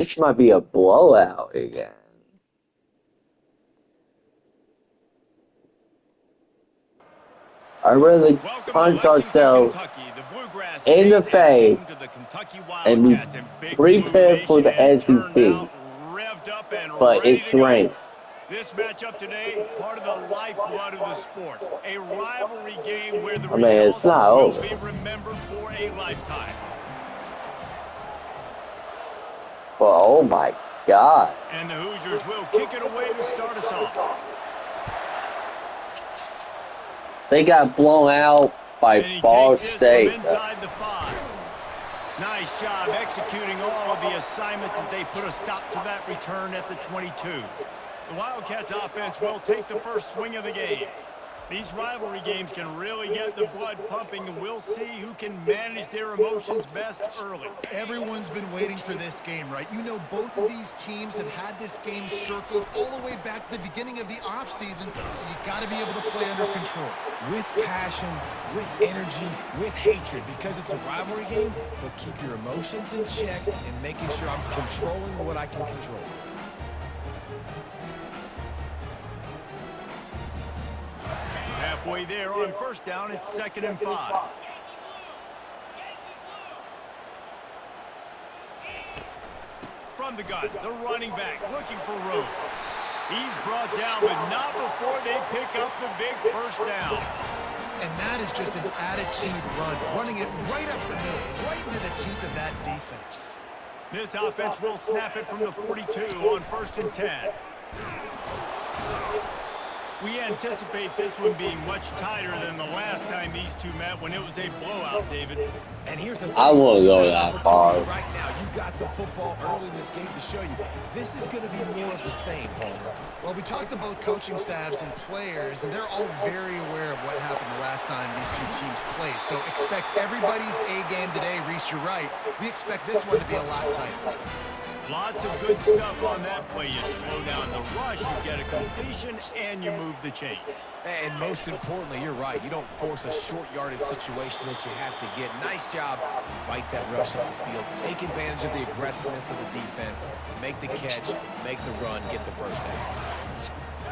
This might be a blowout again. I really punch ourselves in the face and we prepare for the SEC, but it's ranked. This matchup today, part of the lifeblood of the sport. A rivalry game where the It's results not will over. be remembered for a lifetime. But oh my God. And the Hoosiers will kick it away to start us off. They got blown out by Ball State. Inside the 5. Nice job executing all of the assignments as they put a stop to that return at the 22. The Wildcats offense will take the first swing of the game. These rivalry games can really get the blood pumping, and we'll see who can manage their emotions best early. Everyone's been waiting for this game, right? You know, both of these teams have had this game circled all the way back to the beginning of the offseason, so you got to be able to play under control. With passion, with energy, with hatred, because it's a rivalry game, but keep your emotions in check and making sure I'm controlling what I can control. Halfway there on first down, it's 2nd and 5. From the gun, the running back looking for room. He's brought down, but not before they pick up the big first down. And that is just an attitude run, running it right up the middle, right into the teeth of that defense. This offense will snap it from the 42 on 1st and 10. We anticipate this one being much tighter than the last time these two met when it was a blowout, David. And here's the thing. I won't go that far. Right now, you got the football early in this game to show you. This is going to be more of the same, Paul. Well, we talked to both coaching staffs and players, and they're all very aware of what happened the last time these two teams played. So expect everybody's A game today. Reese, you're right. We expect this one to be a lot tighter. Lots of good stuff on that play. You slow down the rush, you get a completion, and you move the chains. And most importantly, you're right. You don't force a short yardage situation that you have to get. Nice job. Fight that rush up the field. Take advantage of the aggressiveness of the defense. Make the catch, make the run, get the first down.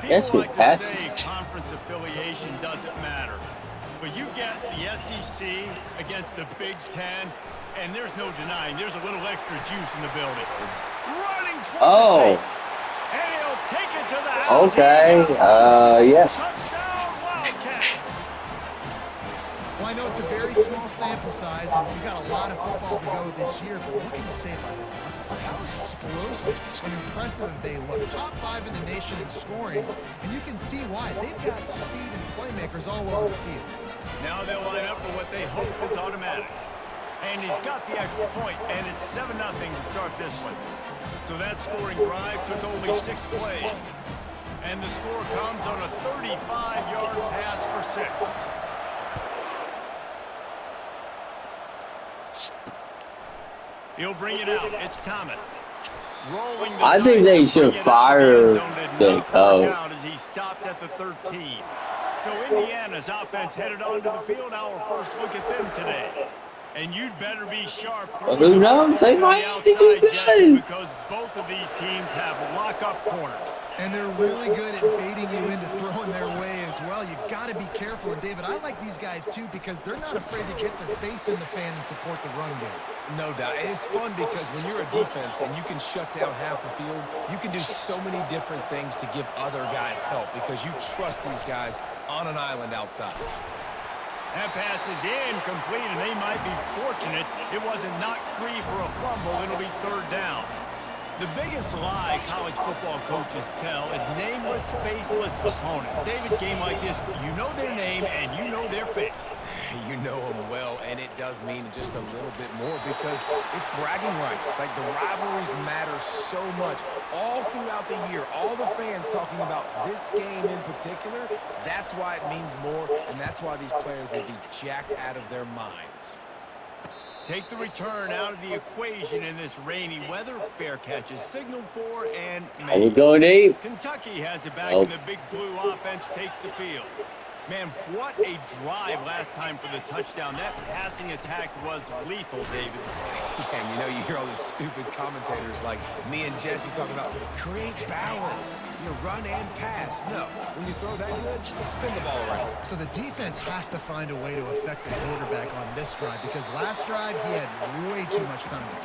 Yes, we pass. Conference affiliation doesn't matter. But you get the SEC against the Big Ten, and there's no denying there's a little extra juice in the building. Running toward the tape. And he'll take it to the house. Okay. Yes. Touchdown, Wildcats. Well, I know it's a very small sample size, and we've got a lot of football to go this year, but what can you say about this offense? How explosive and impressive they look. Top 5 in the nation in scoring, and you can see why. They've got speed and playmakers all over the field. Now they'll line up for what they hope is automatic. And he's got the extra point, and it's 7-0 to start this one. So that scoring drive took only 6 plays. And the score comes on a 35-yard pass for 6. He'll bring it out. It's Thomas. Rolling the I think they should fire the coach. As he stopped at the 13. So Indiana's offense headed onto the field. Our first look at them today. And you'd better be sharp. Who knows? They might do good. Because both of these teams have lock-up corners. And they're really good at baiting you into throwing their way as well. You've got to be careful. And, David, I like these guys, too, because they're not afraid to get their face in the fan and support the run game. No doubt. It's fun because when you're a defense and you can shut down half the field, you can do so many different things to give other guys help because you trust these guys on an island outside. That pass is incomplete, and they might be fortunate it wasn't knocked free for a fumble. It'll be 3rd down. The biggest lie college football coaches tell is nameless, faceless opponent. David, game like this, you know their name and you know their face. You know them well, and it does mean just a little bit more because it's bragging rights. Like, the rivalries matter so much all throughout the year. All the fans talking about this game in particular, that's why it means more, and that's why these players will be jacked out of their minds. Take the return out of the equation in this rainy weather. Fair catch is signaled for, and Are we going deep? Kentucky has it back, and the big blue offense takes the field. Man, what a drive last time for the touchdown. That passing attack was lethal, David. Yeah, and you know, you hear all these stupid commentators like me and Jesse talking about create balance, run and pass. No, when you throw that good, spin the ball around. So the defense has to find a way to affect the quarterback on this drive because last drive he had way too much time to throw.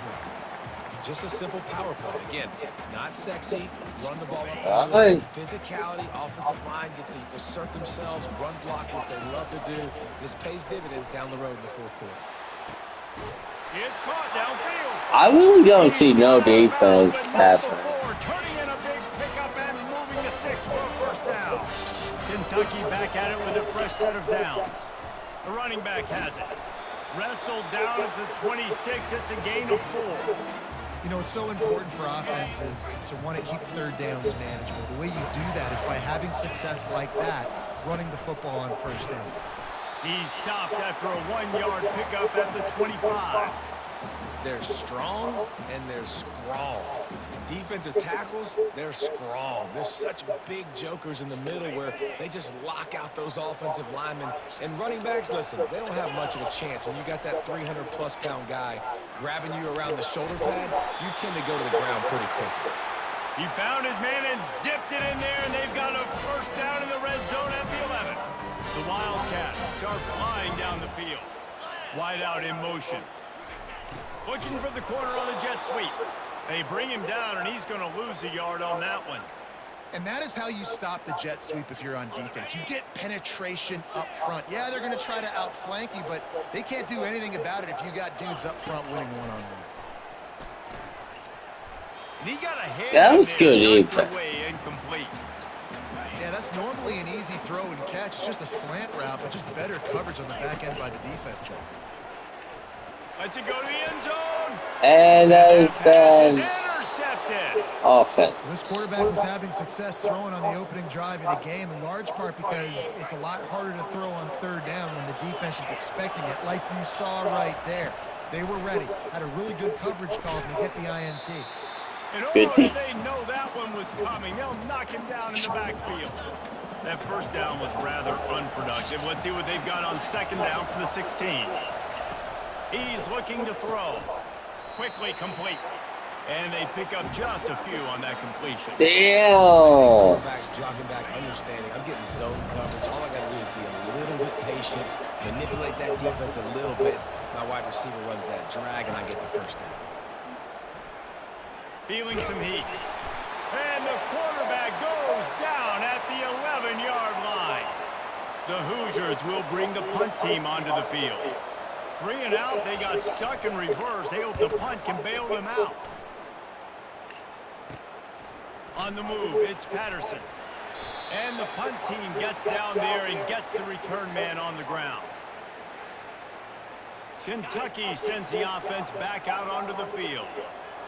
Just a simple power play. Again, not sexy. Run the ball up the Right. middle. Physicality, offensive line gets to assert themselves, run block what they love to do. This pays dividends down the road in the fourth quarter. It's caught downfield. I really don't see no defense happening. Turning in a big pickup and moving the sticks for a first down. Kentucky back at it with a fresh set of downs. The running back has it. Wrestled down at the 26. It's a gain of 4. You know, it's so important for offenses to want to keep third downs manageable. The way you do that is by having success like that, running the football on first down. He stopped after a 1-yard pickup at the 25. They're strong and they're strong. Defensive tackles, they're strong. There's such big jokers in the middle where they just lock out those offensive linemen. And running backs, listen, they don't have much of a chance. When you got that 300-plus pound guy grabbing you around the shoulder pad, you tend to go to the ground pretty quickly. He found his man and zipped it in there, and they've got a first down in the red zone at the 11. The Wildcats are flying down the field. Wide out in motion. Looking for the corner on the jet sweep. They bring him down, and he's going to lose a yard on that one. And that is how you stop the jet sweep if you're on defense. You get penetration up front. Yeah, they're going to try to outflank you, but they can't do anything about it if you got dudes up front winning one-on-one. And he got a hand That was good, away, incomplete. Yeah, that's normally an easy throw and catch. It's just a slant route, but just better coverage on the back end by the defense there. Lets it go to the end zone. And that has been intercepted. offense. This quarterback was having success throwing on the opening drive of the game, in large part because it's a lot harder to throw on third down when the defense is expecting it, like you saw right there. They were ready, had a really good coverage call to get the INT. And Good they defense. know that one was coming. They'll knock him down in the backfield. That first down was rather unproductive. Let's see what they've got on second down from the 16. He's looking to throw. Quickly complete. And they pick up just a few on that completion. Damn. Dropping back, understanding. I'm getting zone coverage. All I got to do is be a little bit patient, manipulate that defense a little bit. My wide receiver runs that drag, and I get the first down. Feeling some heat. And the quarterback goes down at the 11-yard line. The Hoosiers will bring the punt team onto the field. 3 and out, they got stuck in reverse. They hope the punt can bail them out. On the move, it's Patterson. And the punt team gets down there and gets the return man on the ground. Kentucky sends the offense back out onto the field.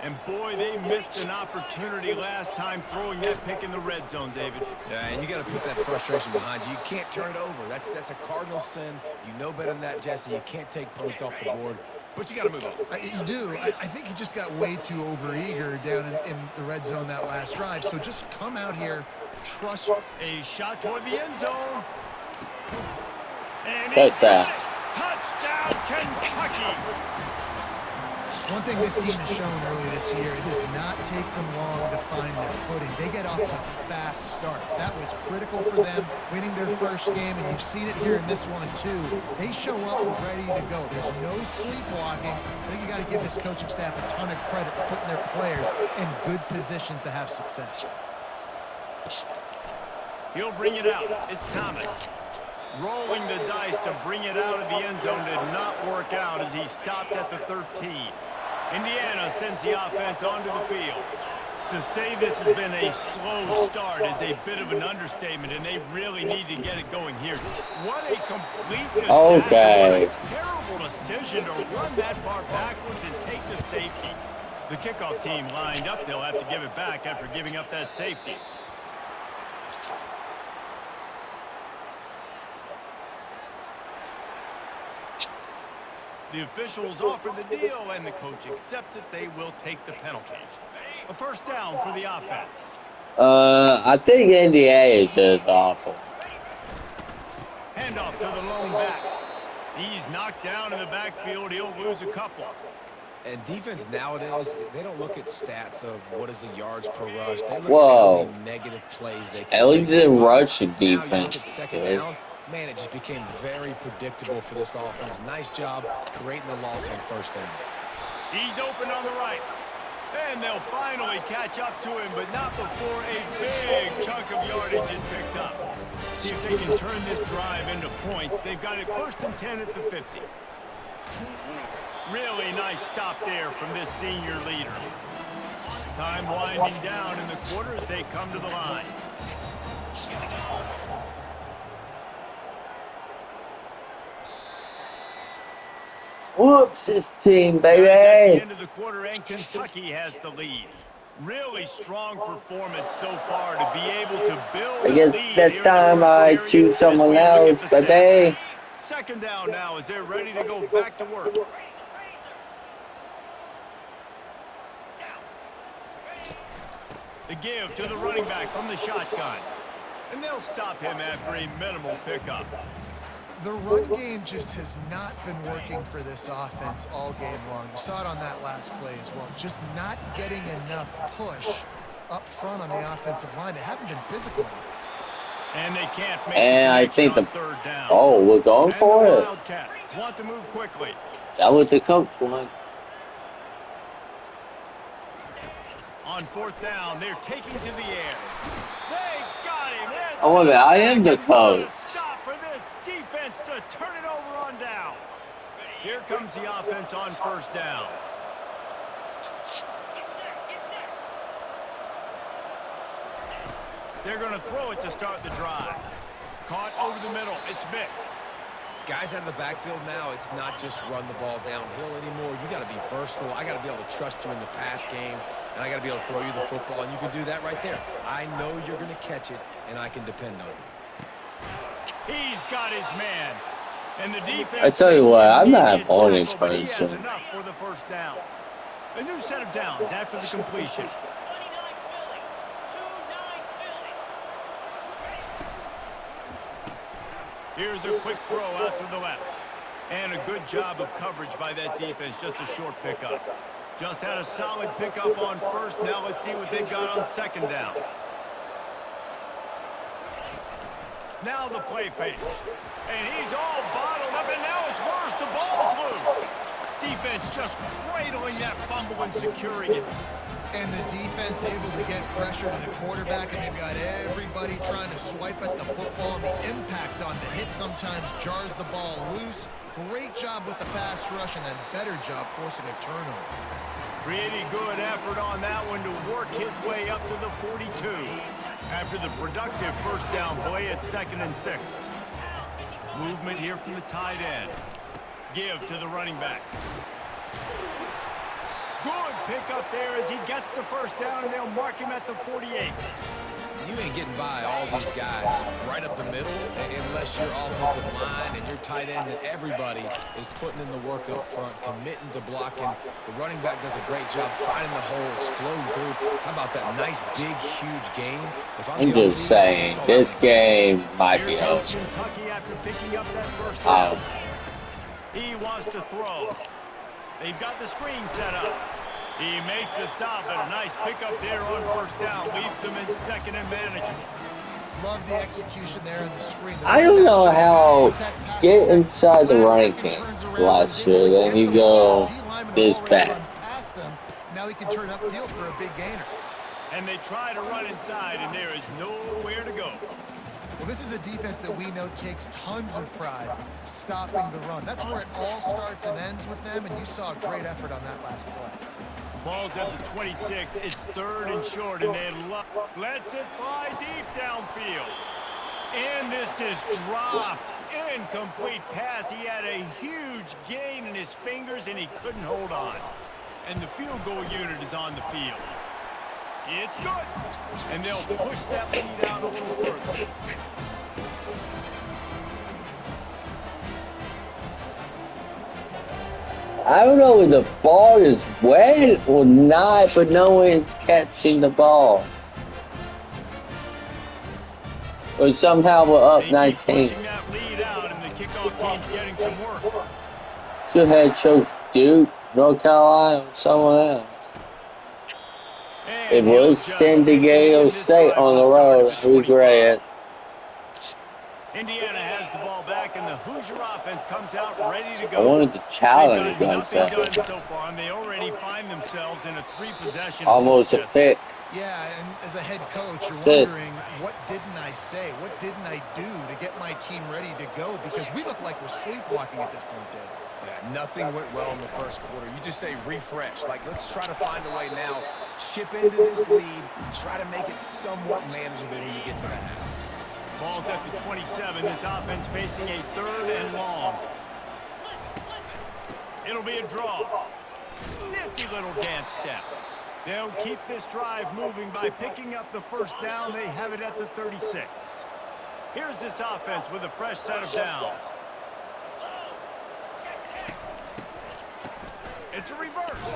And boy, they missed an opportunity last time throwing that pick in the red zone, David. Yeah, and you got to put that frustration behind you. You can't turn it over. That's a cardinal sin. You know better than that, Jesse. You can't take points off the board, but you got to move on. You do. I think he just got way too overeager down in the red zone that last drive. So just come out here, trust. A shot toward the end zone. And That's touchdown, Kentucky. One thing this team has shown early this year, it does not take them long to find their footing. They get off to fast starts. That was critical for them, winning their first game, and you've seen it here in this one too. They show up ready to go. There's no sleepwalking. I think you got to give this coaching staff a ton of credit for putting their players in good positions to have success. He'll bring it out. It's Thomas. Rolling the dice to bring it out of the end zone did not work out as he stopped at the 13. Indiana sends the offense onto the field. To say this has been a slow start is a bit of an understatement, and they really need to get it going here. What a complete disaster. Okay. What a terrible decision to run that far backwards and take the safety. The kickoff team lined up. They'll have to give it back after giving up that safety. The officials offer the deal, and the coach accepts it. They will take the penalty. A first down for the offense. I think Indiana is just awful. Hand off to the lone back. He's knocked down in the backfield. He'll lose a couple. And defense nowadays, they don't look at stats of what is the yards per rush. They look Whoa. at how many negative plays they can At least make. the rushing Now you look at defense is second good. down, man, it just became very predictable for this offense. Nice job creating the loss on first down. He's open on the right. And they'll finally catch up to him, but not before a big chunk of yardage is picked up. See if they can turn this drive into points. They've got it 1st and 10 at the 50. Really nice stop there from this senior leader. Time winding down in the quarter as they come to the line. Whoops, this team, That's the baby. end of the quarter, and Kentucky has the lead. Really strong performance so far to be able to build I a guess lead that here in the time first I period choose as someone we look at else, the stats. baby. Second down now as they're ready to go back to work. The give to the running back from the shotgun. And they'll stop him after a minimal pickup. The run game just has not been working for this offense all game long. You saw it on that last play as well. Just not getting enough push up front on the offensive line. They haven't been physical enough. And they can't make And I the think connection on 3rd down. Oh, we're going And for the it. Wildcats want to move quickly. That was the coach one. On 4th down, they're taking to the air. They got him. It's Oh, wait a minute, I am the second. What a coach. stop for this defense to turn it over on downs. Here comes the offense on 1st down. They're going to throw it to start the drive. Caught over the middle. It's Vic. Guys out of the backfield now, it's not just run the ball downhill anymore. You got to be versatile. I got to be able to trust you in the pass game, and I got to be able to throw you the football, and you can do that right there. I know you're going to catch it, and I can depend on you. He's got his man. And the defense. I tell you what, I'm not immediate on this tackle, but he has person. enough for the 1st down. A new set of downs after the completion. Here's a quick throw out to the left. And a good job of coverage by that defense. Just a short pickup. Just had a solid pickup on 1st. Now let's see what they've got on 2nd down. Now the play fake. And he's all bottled up, and now it's worse. The ball's loose. Defense just cradling that fumble and securing it. And the defense able to get pressure to the quarterback, and they've got everybody trying to swipe at the football, and the impact on the hit sometimes jars the ball loose. Great job with the pass rush, and then better job forcing a turnover. Pretty good effort on that one to work his way up to the 42. After the productive 1st down play at 2nd and 6. Movement here from the tight end. Give to the running back. Good pickup there as he gets the 1st down, and they'll mark him at the 48. You ain't getting by all these guys right up the middle unless your offensive line and your tight ends and everybody is putting in the work up front, committing to blocking. The running back does a great job finding the hole, exploding through. How about that nice, big, huge game? If I'm just saying, this game might be Here comes over. Kentucky after picking up that 1st down. He wants to throw. They've got the screen set up. He makes the stop, and a nice pickup there on 1st down. Leaves them in 2nd and manageable. Love the execution there in the screen. I don't know how get inside the running game last year, then you go this bad. Now he can turn upfield for a big gainer. And they try to run inside, and there is nowhere to go. Well, this is a defense that we know takes tons of pride stopping the run. That's where it all starts and ends with them, and you saw a great effort on that last play. Ball's at the 26. It's 3rd and short, and they lets it fly deep downfield. And this is dropped. Incomplete pass. He had a huge gain in his fingers, and he couldn't hold on. And the field goal unit is on the field. It's good. And they'll push that lead out a little further. I don't know if the ball is wet or not, but no one's catching the ball. Or somehow we're up They keep 19. pushing that lead out. team's getting some work. Should have chose Duke, North Carolina, or someone else. And It he'll was just San take it Diego in. This State drive on will the start road. at the I 25. regret it. Indiana has the ball back, and the Hoosier offense comes out ready to I go. wanted to They've challenge got nothing myself. done so far, and they already find themselves in a 3-possession Almost a hold. pick. Yeah, and as a head coach, you're Sit. wondering, what didn't I say? What didn't I do to get my team ready to go? Because we look like we're sleepwalking at this point, Dave. Yeah, nothing went well in the first quarter. You just say refresh. Like, let's try to find a way now. Chip into this lead. Try to make it somewhat manageable when you get to the half. Ball's at the 27. This offense facing a 3rd and long. It'll be a draw. Nifty little dance step. They'll keep this drive moving by picking up the first down. They have it at the 36. Here's this offense with a fresh set of downs. It's a reverse.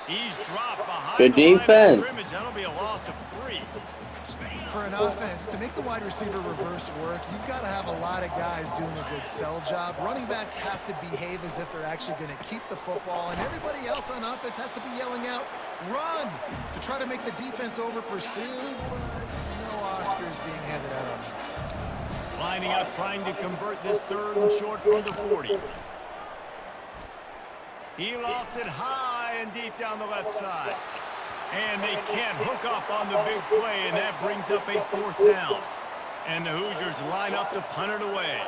He's dropped behind Good the line of defense. scrimmage. That'll be a loss of 3. For an offense, to make the wide receiver reverse work, you've got to have a lot of guys doing a good sell job. Running backs have to behave as if they're actually going to keep the football, and everybody else on offense has to be yelling out, run, to try to make the defense over pursue, but no Oscars being handed out on that. Lining up, trying to convert this 3rd and short from the 40. He lofts it high and deep down the left side. And they can't hook up on the big play, and that brings up a 4th down. And the Hoosiers line up to punt it away.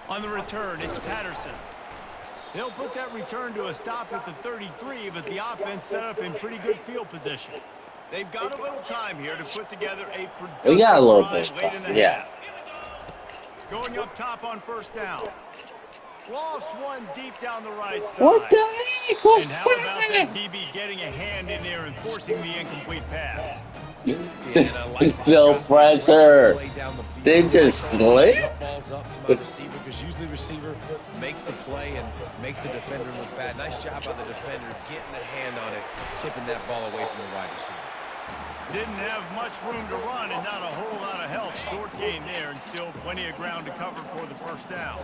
On the return, it's Patterson. He'll put that return to a stop at the 33, but the offense set up in pretty good field position. They've got a little time here to put together a productive We got a little drive bit. late in the Yeah. half. Going up top on 1st down. Lost one deep down the right side. What the heck And was how about that that? DB getting a hand in there and forcing the incomplete pass? No pressure. They just slip? Balls up to my receiver because usually the receiver makes the play and makes the defender look bad. Nice job by the defender getting a hand on it, tipping that ball away from the wide receiver. Didn't have much room to run and not a whole lot of help. Short gain there and still plenty of ground to cover for the 1st down.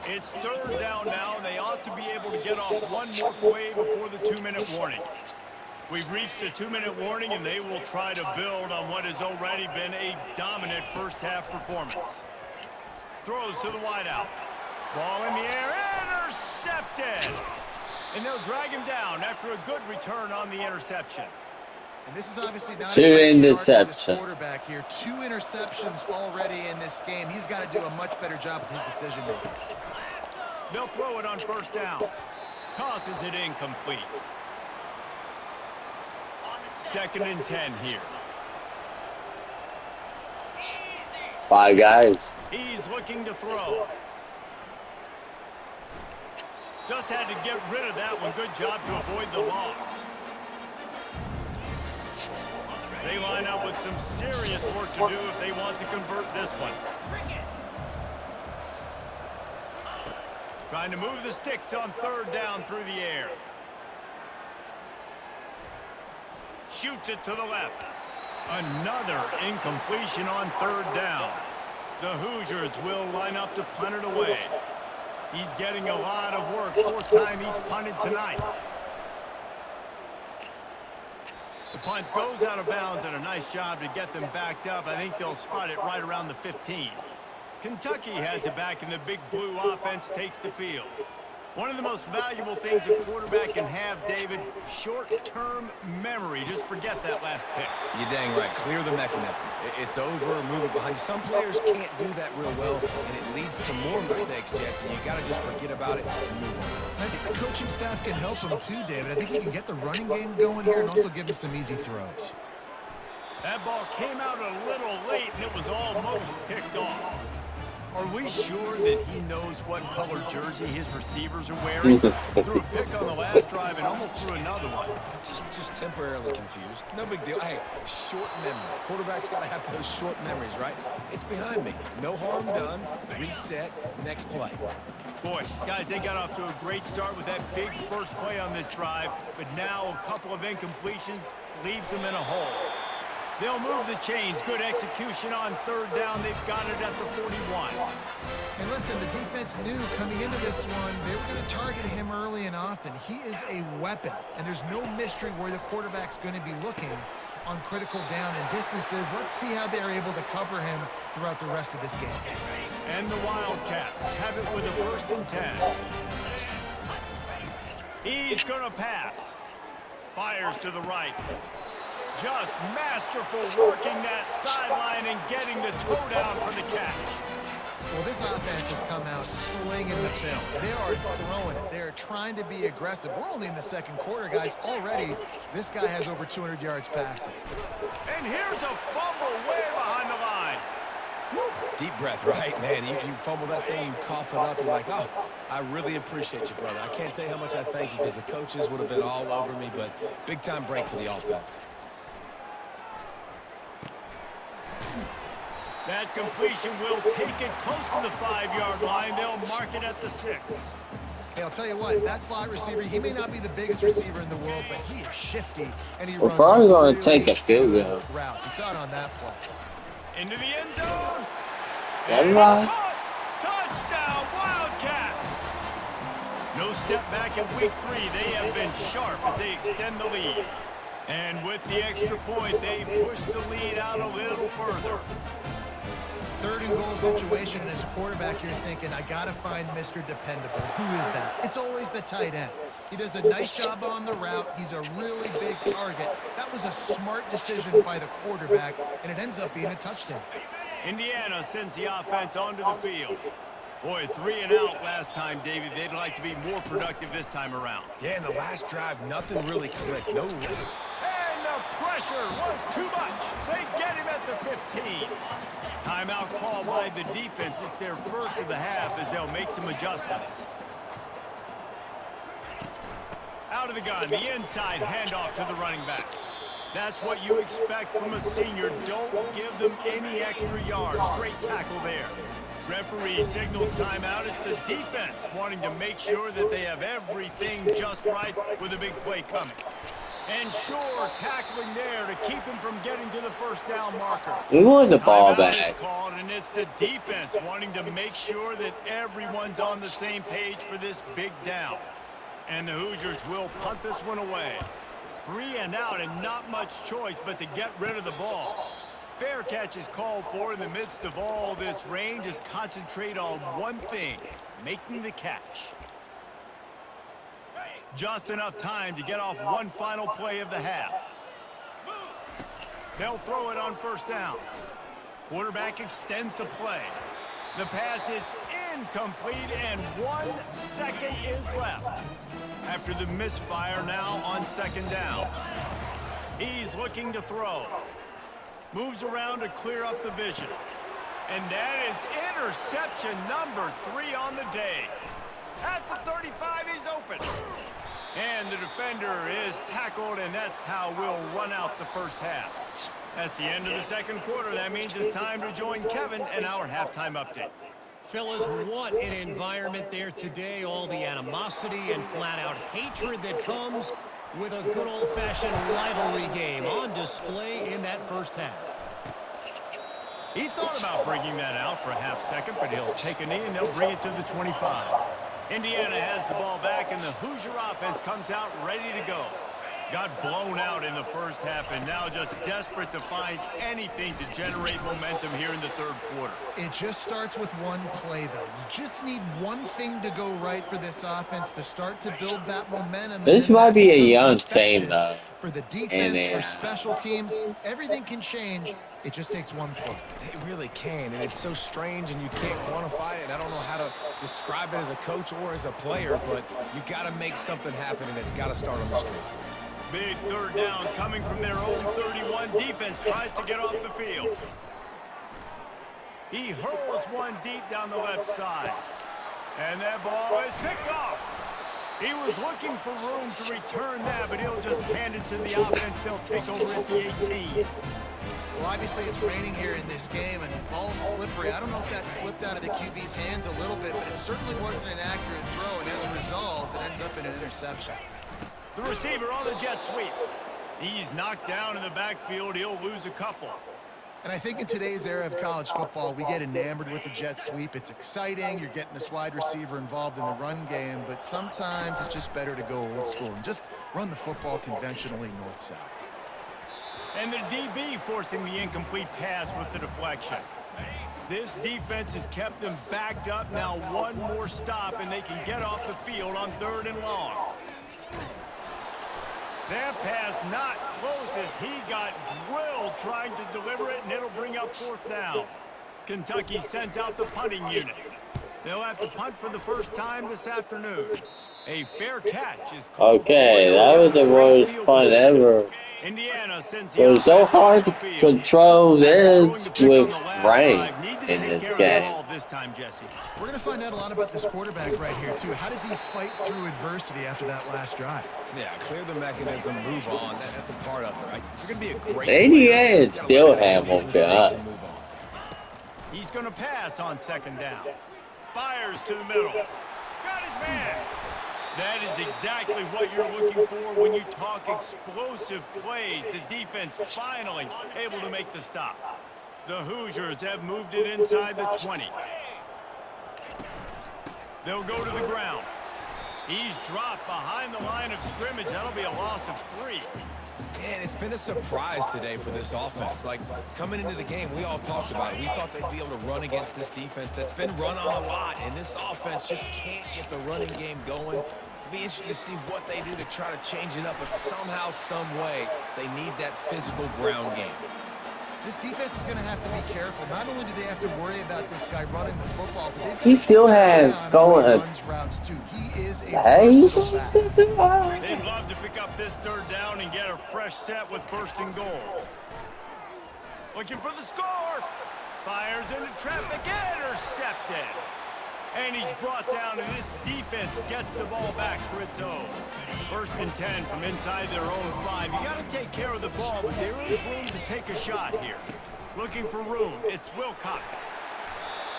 It's 3rd down now, and they ought to be able to get off one more play before the 2-minute warning. We've reached the 2-minute warning, and they will try to build on what has already been a dominant first-half performance. Throws to the wideout. Ball in the air, intercepted! And they'll drag him down after a good return on the interception. And this is obviously not 2 a great start for interceptions. this quarterback here. 2 interceptions already in this game. He's got to do a much better job with his decision-making. They'll throw it on 1st down. Tosses it incomplete. 2nd and 10 here. 5 guys. He's looking to throw. Just had to get rid of that one. Good job to avoid the loss. They line up with some serious work to do if they want to convert this one. Trying to move the sticks on 3rd down through the air. Shoots it to the left. Another incompletion on 3rd down. The Hoosiers will line up to punt it away. He's getting a lot of work. 4th time he's punted tonight. The punt goes out of bounds, and a nice job to get them backed up. I think they'll spot it right around the 15. Kentucky has it back, and the big blue offense takes the field. One of the most valuable things a quarterback can have, David, short-term memory. Just forget that last pick. You're dang right. Clear the mechanism. It's over, move it behind you. Some players can't do that real well, and it leads to more mistakes, Jesse. You got to just forget about it and move on. I think the coaching staff can help him too, David. I think he can get the running game going here and also give him some easy throws. That ball came out a little late, and it was almost picked off. Are we sure that he knows what color jersey his receivers are wearing? Threw a pick on the last drive and almost threw another one. Just temporarily confused. No big deal. Hey, short memory. Quarterback's got to have those short memories, right? It's behind me. No harm done. Reset. Next play. Boy, guys, they got off to a great start with that big first play on this drive, but now a couple of incompletions leaves them in a hole. They'll move the chains. Good execution on third down. They've got it at the 41. And listen, the defense knew coming into this one, they were going to target him early and often. He is a weapon, and there's no mystery where the quarterback's going to be looking on critical down and distances. Let's see how they're able to cover him throughout the rest of this game. And the Wildcats have it with a 1st and 10. He's going to pass. Fires to the right. Just masterful working that sideline and getting the toe down for the catch. Well, this offense has come out slinging the film. They are throwing it. They're trying to be aggressive. We're only in the second quarter, guys. Already, this guy has over 200 yards passing. And here's a fumble way behind the line. Woo. Deep breath, right, man? You fumble that thing, you cough it up, you're like, oh, I really appreciate you, brother. I can't tell you how much I thank you because the coaches would have been all over me, but big-time break for the offense. That completion will take it close to the 5-yard line. They'll mark it at the 6. Hey, I'll tell you what, that slot receiver, he may not be the biggest receiver in the world, but he is shifty, and he We're runs probably going to really take a field goal. routes. You saw it on that play. Into the end zone. Never And mind. it's caught. Touchdown, Wildcats. No step back in week 3. They have been sharp as they extend the lead. And with the extra point, they push the lead out a little further. 3rd and goal situation, and as a quarterback, you're thinking, I got to find Mr. Dependable. Who is that? It's always the tight end. He does a nice job on the route. He's a really big target. That was a smart decision by the quarterback, and it ends up being a touchdown. Indiana sends the offense onto the field. Boy, 3 and out last time, David. They'd like to be more productive this time around. Yeah, in the last drive, nothing really clicked. No rhythm. And the pressure was too much. They get him at the 15. Timeout called by the defense. It's their first of the half as they'll make some adjustments. Out of the gun, the inside handoff to the running back. That's what you expect from a senior. Don't give them any extra yards. Great tackle there. Referee signals timeout. It's the defense wanting to make sure that they have everything just right with a big play coming. And sure, tackling there to keep him from getting to the first down marker. We want the ball Timeout is back. called, and it's the defense wanting to make sure that everyone's on the same page for this big down. And the Hoosiers will punt this one away. 3 and out and not much choice but to get rid of the ball. Fair catch is called for in the midst of all this rain. Just concentrate on one thing, making the catch. Just enough time to get off one final play of the half. They'll throw it on 1st down. Quarterback extends the play. The pass is incomplete and 1 second is left. After the misfire now on 2nd down. He's looking to throw. Moves around to clear up the vision. And that is interception number 3 on the day. At the 35, he's open. And the defender is tackled, and that's how we'll run out the first half. That's the end of the second quarter. That means it's time to join Kevin and our halftime update. Fellas, what an environment there today. All the animosity and flat-out hatred that comes with a good old-fashioned rivalry game on display in that first half. He thought about bringing that out for a half second, but he'll take a knee and they'll bring it to the 25. Indiana has the ball back, and the Hoosier offense comes out ready to go. Got blown out in the first half, and now just desperate to find anything to generate momentum here in the 3rd quarter. It just starts with one play, though. You just need one thing to go right for this offense to start to build that momentum. This might be a young team, though. For the defense, for special teams, everything can change. It just takes one play. It really can, and it's so strange, and you can't quantify it. And I don't know how to describe it as a coach or as a player, but you got to make something happen, and it's got to start on the street. Big 3rd down coming from their own 31. Defense tries to get off the field. He hurls one deep down the left side. And that ball is picked off. He was looking for room to return that, but he'll just hand it to the offense. They'll take over at the 18. Well, obviously it's raining here in this game, and the ball's slippery. I don't know if that slipped out of the QB's hands a little bit, but it certainly wasn't an accurate throw, and as a result, it ends up in an interception. The receiver on the jet sweep. He's knocked down in the backfield. He'll lose a couple. And I think in today's era of college football, we get enamored with the jet sweep. It's exciting. You're getting this wide receiver involved in the run game, but sometimes it's just better to go old school and just run the football conventionally north-south. And the DB forcing the incomplete pass with the deflection. This defense has kept them backed up. Now one more stop, and they can get off the field on 3rd and long. That pass not close as he got drilled trying to deliver it, and it'll bring up 4th down. Kentucky sent out the punting unit. They'll have to punt for the first time this afternoon. A fair catch is called. Okay, that was the worst punt ever. Indiana sends It was so hard to control this with rain in this game. This time, Jesse. We're going to find out a lot about this quarterback right here, too. How does he fight through adversity after that last drive? Yeah, clear the mechanism, move on. That's a part of it, right? You're going to be a great Indiana and still have one gun. He's going to pass on 2nd down. Fires to the middle. Got his man. That is exactly what you're looking for when you talk explosive plays. The defense finally able to make the stop. The Hoosiers have moved it inside the 20. They'll go to the ground. He's dropped behind the line of scrimmage. That'll be a loss of 3. And it's been a surprise today for this offense. Like, coming into the game, we all talked about it. We thought they'd be able to run against this defense that's been run on a lot, and this offense just can't get the running game going. It'll be interesting to see what they do to try to change it up, but somehow, some way, they need that physical ground game. This defense is going to have to be careful. Not only do they have to worry about this guy running the football, but they've got He still has going. runs routes too. He is a They'd love to pick up this 3rd down and get a fresh set with 1st and goal. Looking for the score. Fires into traffic, intercepted. And he's brought down, and this defense gets the ball back for its own. 1st and 10 from inside their own 5. You got to take care of the ball, but there is room to take a shot here. Looking for room, it's Wilcox.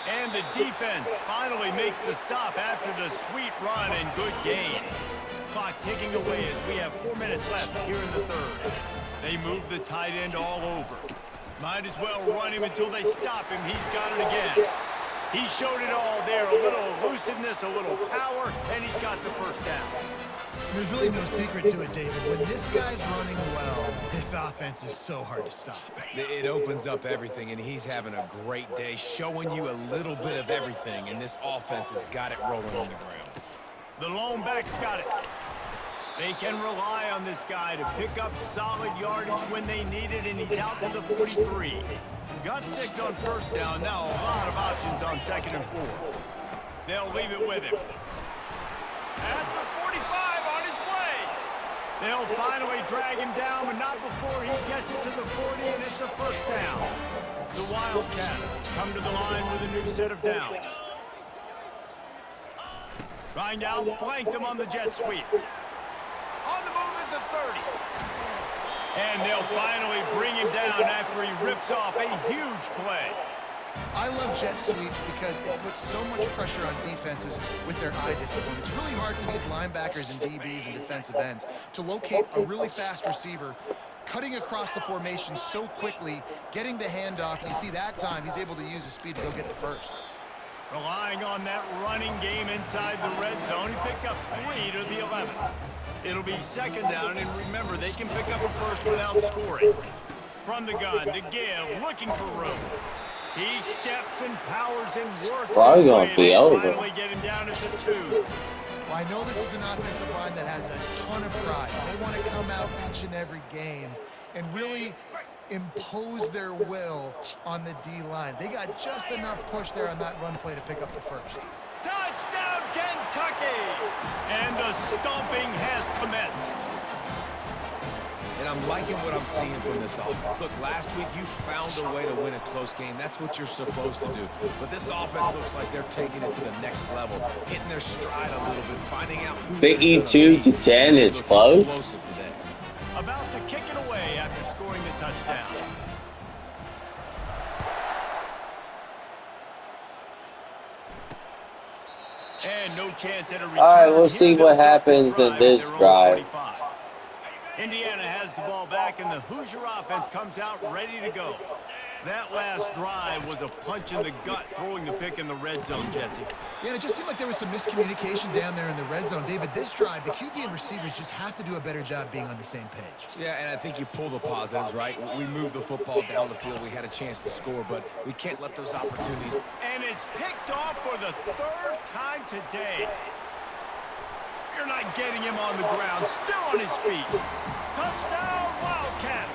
And the defense finally makes the stop after the sweet run and good gain. Clock ticking away as we have 4 minutes left here in the 3rd. They move the tight end all over. Might as well run him until they stop him. He's got it again. He showed it all there, a little elusiveness, a little power, and he's got the 1st down. There's really no secret to it, David. When this guy's running well, this offense is so hard to stop. It opens up everything, and he's having a great day, showing you a little bit of everything, and this offense has got it rolling on the ground. The lone back's got it. They can rely on this guy to pick up solid yardage when they need it, and he's out to the 43. Got 6 on 1st down. Now a lot of options on 2nd and 4. They'll leave it with him. At the 45 on his way. They'll finally drag him down, but not before he gets it to the 40, and it's a 1st down. The Wildcats come to the line with a new set of downs. Trying to outflank them on the jet sweep. On the move at the 30. And they'll finally bring him down after he rips off a huge play. I love jet sweeps because it puts so much pressure on defenses with their eye discipline. It's really hard for these linebackers and DBs and defensive ends to locate a really fast receiver, cutting across the formation so quickly, getting the handoff, and you see that time he's able to use his speed to go get the 1st. Relying on that running game inside the red zone, he picked up 3 to the 11. It'll be 2nd down, and remember, they can pick up a 1st without scoring. From the gun to give, looking for room. He steps and powers and works Probably his gonna way. be They over. finally get him down at the 2. Well, I know this is an offensive line that has a ton of pride. They want to come out each and every game and really impose their will on the D-line. They got just enough push there on that run play to pick up the 1st. Touchdown, Kentucky! And the stomping has commenced. And I'm liking what I'm seeing from this offense. Look, last week you found a way to win a close game. That's what you're supposed to do. But this offense looks like they're taking it to the next level, hitting their stride a little bit, finding out who they're gonna 52 to be. 10 is Looks close. explosive today. About to kick it away after scoring the touchdown. And no chance at a return. All right, we'll see what happens in this drive. Indiana has the ball back, and the Hoosier offense comes out ready to go. That last drive was a punch in the gut, throwing the pick in the red zone, Jesse. Yeah, it just seemed like there was some miscommunication down there in the red zone. David, this drive, the QB and receivers just have to do a better job being on the same page. Yeah, and I think you pull the positives, right? We moved the football down the field. We had a chance to score, but we can't let those opportunities. And it's picked off for the third time today. You're not getting him on the ground, still on his feet. Touchdown, Wildcats.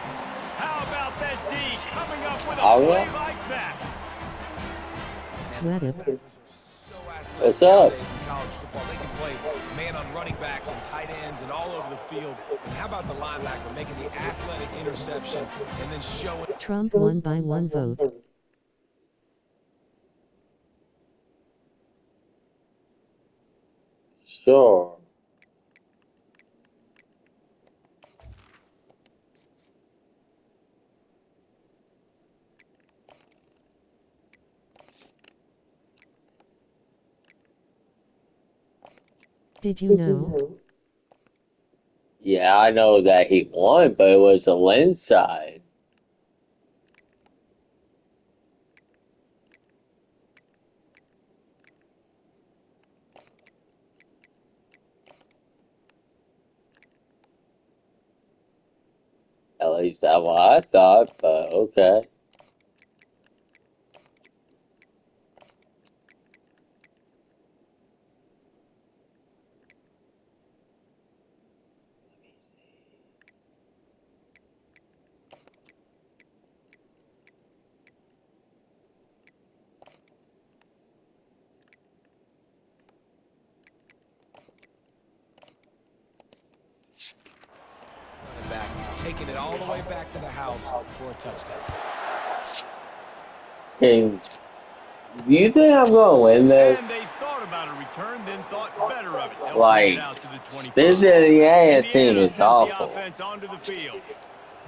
How about that D coming up with a play like that? What up? What's up? In college football, they can play man on running backs and tight ends and all over the field. And how about the linebacker making the athletic interception and then showing... Trump won by 1 vote. Sure. Did you know? Yeah, I know that he won, but it was a landslide. At least that's what I thought, but okay. back, taking it all the way back to the house for a touchdown. And do you think I'm going to win this? And they thought about a return, then thought better of it. They'll Like, bring it out to the 25. this Indiana team is sends the awful. offense onto the field.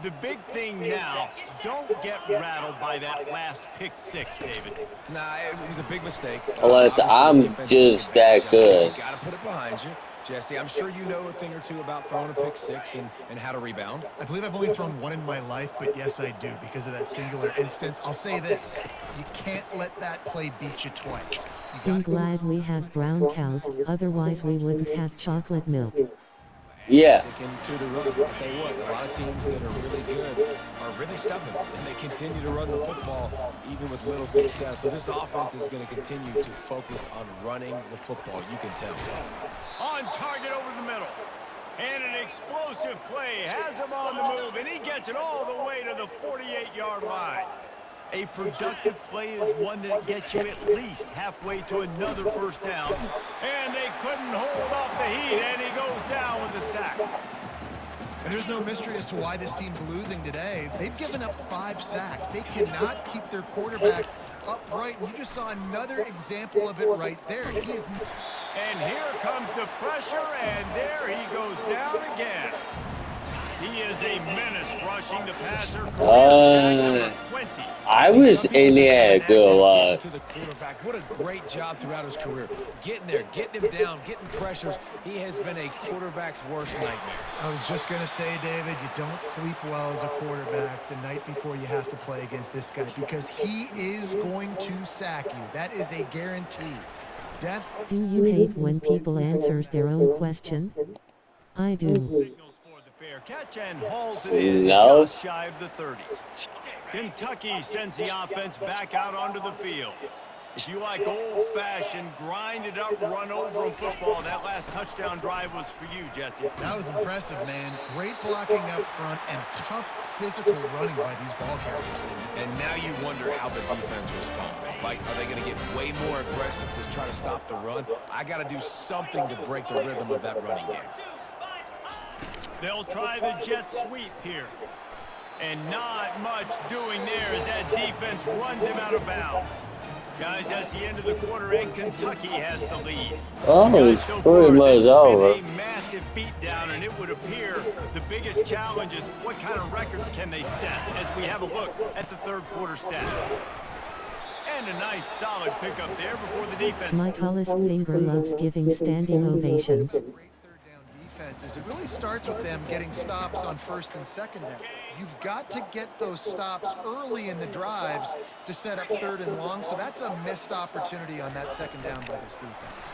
The big thing now, don't get rattled by that last pick six, David. Nah, it was a big mistake. Unless Obviously, I'm the defense just did a bad that job, but good. You got to put it behind you. Jesse, I'm sure you know a thing or two about throwing a pick six and how to rebound. I believe I've only thrown one in my life, but yes, I do, because of that singular instance. I'll say this. You can't let that play beat you twice. I'm glad we have brown cows, otherwise we wouldn't have chocolate milk. Yeah. Sticking to the run. I'll tell you what, a lot of teams that are really good are really stubborn, and they continue to run the football even with little success. So this offense is going to continue to focus on running the football. You can tell. On target over the middle. And an explosive play has him on the move, and he gets it all the way to the 48-yard line. A productive play is one that gets you at least halfway to another first down. And they couldn't hold off the heat, and he goes down with a sack. And there's no mystery as to why this team's losing today. They've given up 5 sacks. They cannot keep their quarterback upright. And you just saw another example of it right there. He is... And here comes the pressure, and there he goes down again. He is a menace rushing the passer. Career sack number 20. I wish Indiana good To the quarterback. What a great job throughout his career. Getting there, getting him down, getting pressures. He has been a quarterback's worst nightmare. I was just going to say, David, you don't sleep well as a quarterback the night before you have to play against this guy because he is going to sack you. That is a guarantee. Death. Do you hate when people answers their own question? I do. Signals for the fair catch and hauls it in No. just shy of the 30. Kentucky sends the offense back out onto the field. If you like old-fashioned, grinded-up, run-over football, that last touchdown drive was for you, Jesse. That was impressive, man. Great blocking up front and tough physical running by these ball carriers. And now you wonder how the defense responds. Like, are they going to get way more aggressive to try to stop the run? I got to do something to break the rhythm of that running game. They'll try the jet sweep here. And not much doing there as that defense runs him out of bounds. Guys, that's the end of the quarter, and Kentucky has the lead. Oh, Guys, it's so pretty far, much this has over. been a massive beatdown, and it would appear the biggest challenge is what kind of records can they set as we have a look at the third quarter stats. And a nice solid pickup there before the defense. My tallest finger loves giving standing ovations. Great third down defenses, it really starts with them getting stops on first and second down. You've got to get those stops early in the drives to set up third and long, so that's a missed opportunity on that second down by this defense.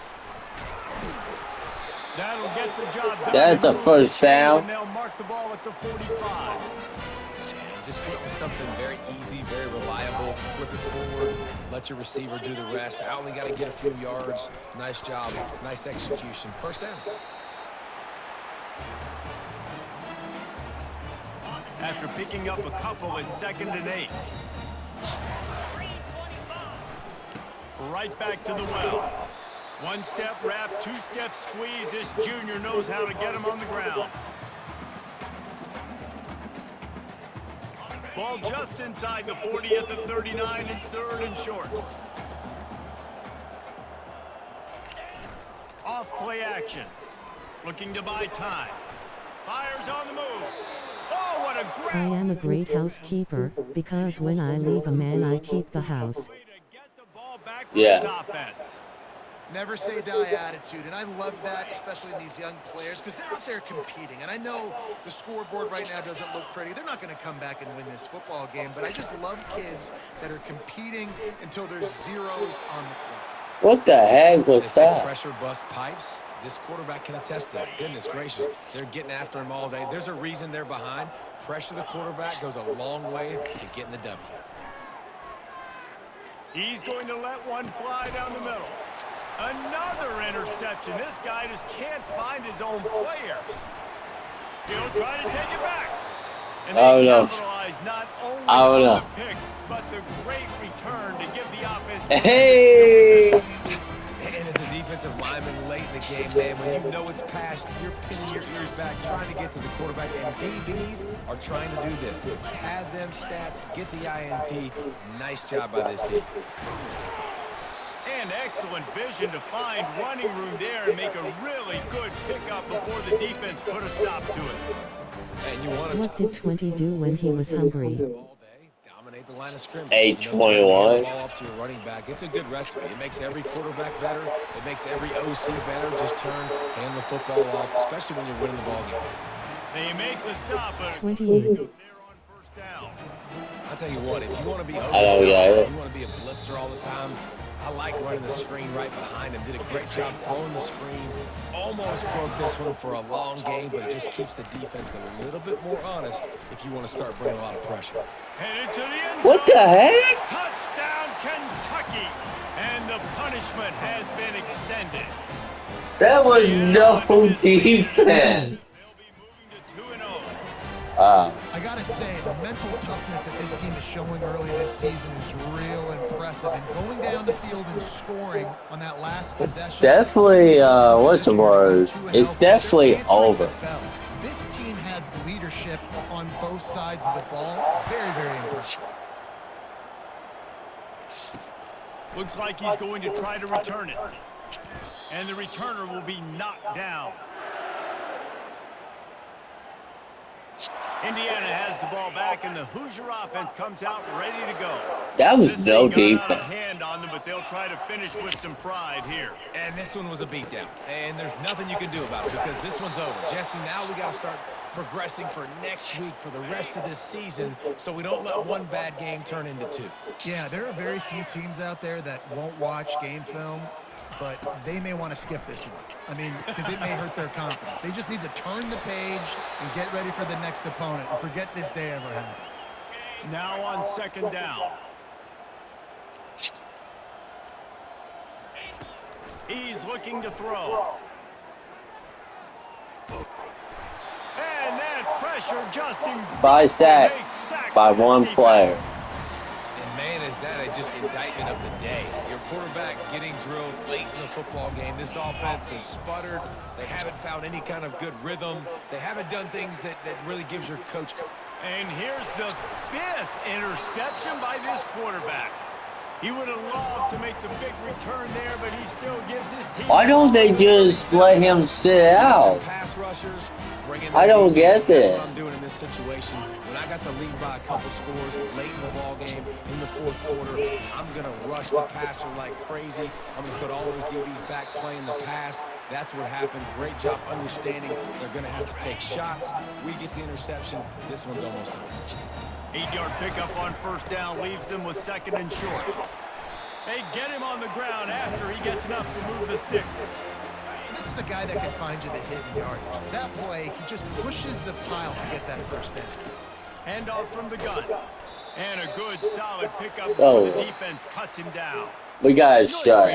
That'll get the job done. That's a first down. And they'll mark the ball at the 45. Just put with something very easy, very reliable. Flip it forward. Let your receiver do the rest. I only got to get a few yards. Nice job. Nice execution. First down. After picking up a couple at 2nd and 8. Right back to the well. One-step wrap, two-step squeeze. This junior knows how to get him on the ground. Ball just inside the 40 at the 39. It's 3rd and short. Off play action. Looking to buy time. Fires on the move. Oh, what a great... I am a great housekeeper, because when I leave a man I keep the house. Yeah. Never say die attitude, and I love that, especially in these young players, because they're out there competing. And I know the scoreboard right now doesn't look pretty. They're not going to come back and win this football game, but I just love kids that are competing until there's zeros on the clock. What the heck was that? Pressure bust pipes. This quarterback can attest to that. Goodness gracious. They're getting after him all day. There's a reason they're behind. Pressure the quarterback goes a long way to getting the W. He's going to let one fly down the middle. Another interception. This guy just can't find his own players. He'll try to take it back. And they capitalize not only on the pick, but the great return to give the offense... Hey! And as a defensive lineman late in the game, man, when you know it's past, you're pinning your ears back, trying to get to the quarterback, and DBs are trying to do this. Pad them stats, get the INT. Nice job by this team. And excellent vision to find running room there and make a really good pickup before the defense put a stop to it. And you want to... What did 20 do when he was hungry? Dominate the line of scrimmage. 8-21. Ball off to your running back. It's a good recipe. It makes every quarterback better. It makes every OC better. Just hand the football off, especially when you're winning the ball game. They make the stop, but 28. they're on first down. I'll tell you what, if you want to be I don't get it. you want to be a blitzer all the time, I like running the screen right behind him. Did a great job throwing the screen. Almost broke this one for a long game, but it just keeps the defense a little bit more honest if you want to start bringing a lot of pressure. Headed to the end zone. What the heck? Touchdown, Kentucky. And the punishment has been extended. That was no defense. I gotta say, the mental toughness that this team is showing early this season is real impressive. And going down the field and scoring on that last possession. It's definitely, what's the word? It's definitely over. This team has leadership on both sides of the ball. Very, very impressive. Looks like he's going to try to return it. And the returner will be knocked down. Indiana has the ball back, and the Hoosier offense comes out ready to go. That was no defense. Hand on them, but they'll try to finish with some pride here. And this one was a beatdown, and there's nothing you can do about it because this one's over. Jesse, now we got to start progressing for next week for the rest of this season so we don't let one bad game turn into two. Yeah, there are very few teams out there that won't watch game film, but they may want to skip this one. I mean, because it may hurt their confidence. They just need to turn the page and get ready for the next opponent and forget this day ever happened. Now on second down. He's looking to throw. And that pressure just By sacks by one player. And man, is that just indictment of the day. Your quarterback getting drilled late in the football game. This offense has sputtered. They haven't found any kind of good rhythm. They haven't done things that really gives your coach. And here's the 5th interception by this quarterback. He would have loved to make the big return there, but he still gives his team... Why don't they just let him sit out? Pass rushers, I don't get That's it. what I'm doing in this situation. when I got the lead by a couple scores late in the ball game in the fourth quarter, I'm going to rush the passer like crazy. I'm going to put all those DBs back playing the pass. That's what happened. Great job understanding they're going to have to take shots. We get the interception. This one's almost over. 8-yard pickup on first down leaves them with 2nd and short. They get him on the ground after he gets enough to move the sticks. This is a guy that can find you the hidden yardage. That play, he just pushes the pile to get that first down. Handoff from the gun. And a good, solid pickup Oh. where the defense cuts him down. We got a shot.